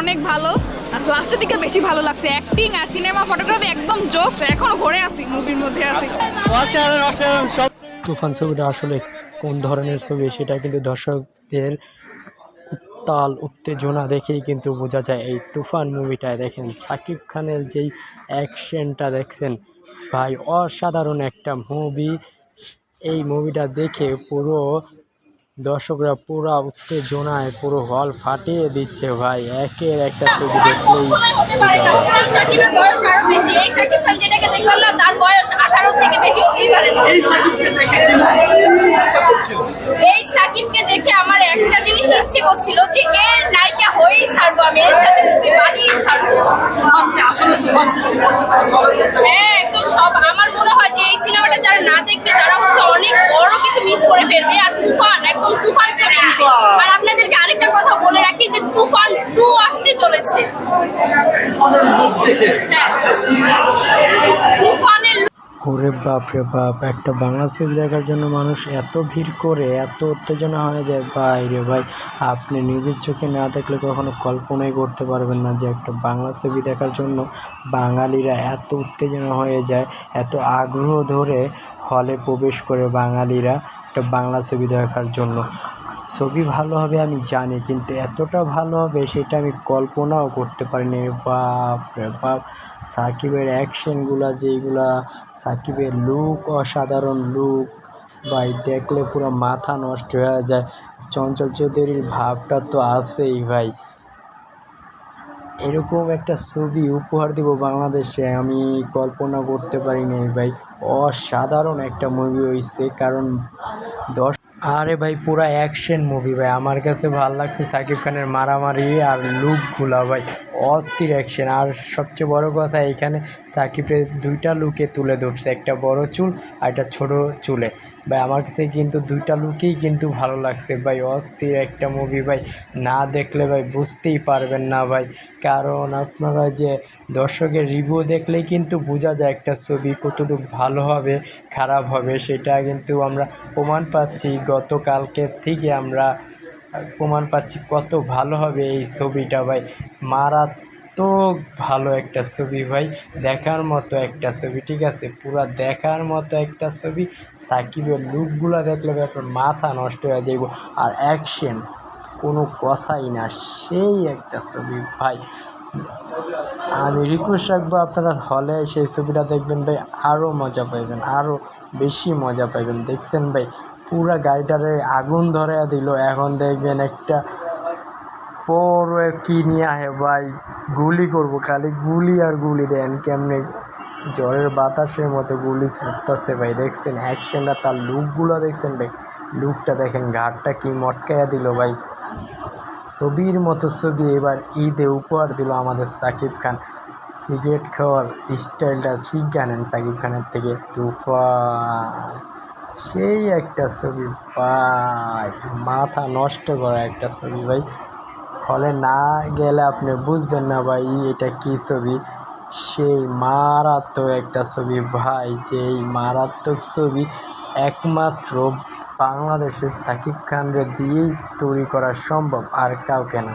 অনেক ভালো, লাস্টের দিকে বেশি ভালো লাগছে। অ্যাক্টিং আর সিনেমা ফটোগ্রাফি একদম জোশ, এখনো ঘরে আছি, মুভির মধ্যে আছি। অসাধারণ অসাধারণ সব। তুফান ছবিটা আসলে কোন ধরনের ছবি সেটা কিন্তু দর্শকদের উত্তাল উত্তেজনা দেখেই কিন্তু বোঝা যায়। এই তুফান মুভিটায় দেখেন সাকিব খানের যেই অ্যাকশনটা দেখছেন ভাই, অসাধারণ একটা মুভি। এই মুভিটা দেখে পুরো দর্শকরা পুরো উত্তেজনায় পুরো হল ফাটিয়ে দিচ্ছে ভাই। একের একটা ছবি দেখলেই বোঝা যায়। সাকিবের বয়স আরো বেশি। এই সাকিব খান যেটাকে দেখলাম না, তার বয়স 18 থেকে বেশি হতেই পারে না। এই সাকিবকে দেখে আমার একটা জিনিস ইচ্ছে করছিল যে এর নায়িকা হয়েই ছাড়বো, আমি এর সাথে মুভি বানিয়ে ছাড়বো। হ্যাঁ, একদম সব। আমার মনে হয় যে এই সিনেমাটা যারা না দেখবে তারা হচ্ছে অনেক বড় কিছু মিস করে ফেলবে। আর তুফান একদম তুফান ছড়িয়ে দিবে। আর আপনাদেরকে আরেকটা কথা বলে রাখি যে তুফান 2 আসতে চলেছে। ওরে বাপ রে বাপ, একটা বাংলা ছবি দেখার জন্য মানুষ এত ভিড় করে, এত উত্তেজনা হয়ে যায় ভাই রে ভাই। আপনি নিজের চোখে না দেখলে কখনো কল্পনাই করতে পারবেন না যে একটা বাংলা ছবি দেখার জন্য বাঙালিরা এত উত্তেজনা হয়ে যায়, এত আগ্রহ ধরে হলে প্রবেশ করে বাঙালিরা একটা বাংলা ছবি দেখার জন্য। ছবি ভালো হবে আমি জানি, কিন্তু এতটা ভালো হবে সেটা আমি কল্পনাও করতে পারিনি। বাপ রে বাপ, সাকিবের অ্যাকশনগুলা যেইগুলা, সাকিবের লুক, অসাধারণ লুক ভাই, দেখলে পুরো মাথা নষ্ট হয়ে যায়। চঞ্চল চৌধুরীর ভাবটা তো আছেই ভাই। এরকম একটা ছবি উপহার দিব বাংলাদেশে আমি কল্পনা করতে পারিনি ভাই। অসাধারণ একটা মুভি হয়েছে, কারণ আরে ভাই পুরা অ্যাকশন মুভি ভাই। আমার কাছে ভালো লাগছে সাকিব খানের মারামারি আর লুকগুলা ভাই, অস্থির অ্যাকশন। আর সবচেয়ে বড় কথা, এখানে সাকিবের দুইটা লুকে তুলে ধরছে, একটা বড় চুল আর একটা ছোটো চুলে ভাই। আমার কাছে কিন্তু দুইটা লুকেই কিন্তু ভালো লাগছে ভাই। অস্থির একটা মুভি ভাই, না দেখলে ভাই বুঝতেই পারবেন না ভাই। কারণ আপনারা যে দর্শকের রিভিউ দেখলেই কিন্তু বোঝা যায় একটা ছবি কতটুকু ভালো হবে খারাপ হবে, সেটা কিন্তু আমরা প্রমাণ পাচ্ছি। গতকালকে থেকে আমরা প্রমাণ পাচ্ছি কত ভালো হবে এই ছবিটা ভাই। মারাত্মক ভালো একটা ছবি ভাই, দেখার মতো একটা ছবি, ঠিক আছে, পুরা দেখার মতো একটা ছবি। সাকিবের লুকগুলো দেখলে ভাই আপনার মাথা নষ্ট হয়ে যাইব। আর অ্যাকশন কোনো কথাই না, সেই একটা ছবি ভাই। আমি রিকোয়েস্ট রাখবো আপনারা হলে সেই ছবিটা দেখবেন ভাই, আরও মজা পাইবেন, আরও বেশি মজা পাইবেন। দেখছেন ভাই পুরা গাড়িটারে আগুন ধরে দিল, এখন দেখবেন একটা বড় কি নিয়ে আহে ভাই, গুলি করবো, খালি গুলি আর গুলি। দেন কেমনে জ্বরের বাতাসের মতো গুলি ছুটতেছে ভাই। দেখছেন অ্যাকশনটা, তার লুকগুলো দেখছেন ভাই, লুকটা দেখেন, ঘাটটা কি মটকাইয়া দিল ভাই। ছবির মতো ছবি এবার ঈদে উপহার দিল আমাদের সাকিব খান। সিগারেট খাওয়ার স্টাইলটা শিখে নেন সাকিব খানের থেকে। তুফান সেই একটা ছবি ভাই, মাথা নষ্ট করা একটা ছবি ভাই। হলে না গেলে আপনি বুঝবেন না ভাই এটা কী ছবি। সেই মারাত্মক একটা ছবি ভাই, যেই মারাত্মক ছবি একমাত্র বাংলাদেশের সাকিব খানরে দিয়েই তৈরি করা সম্ভব, আর কাউকে না।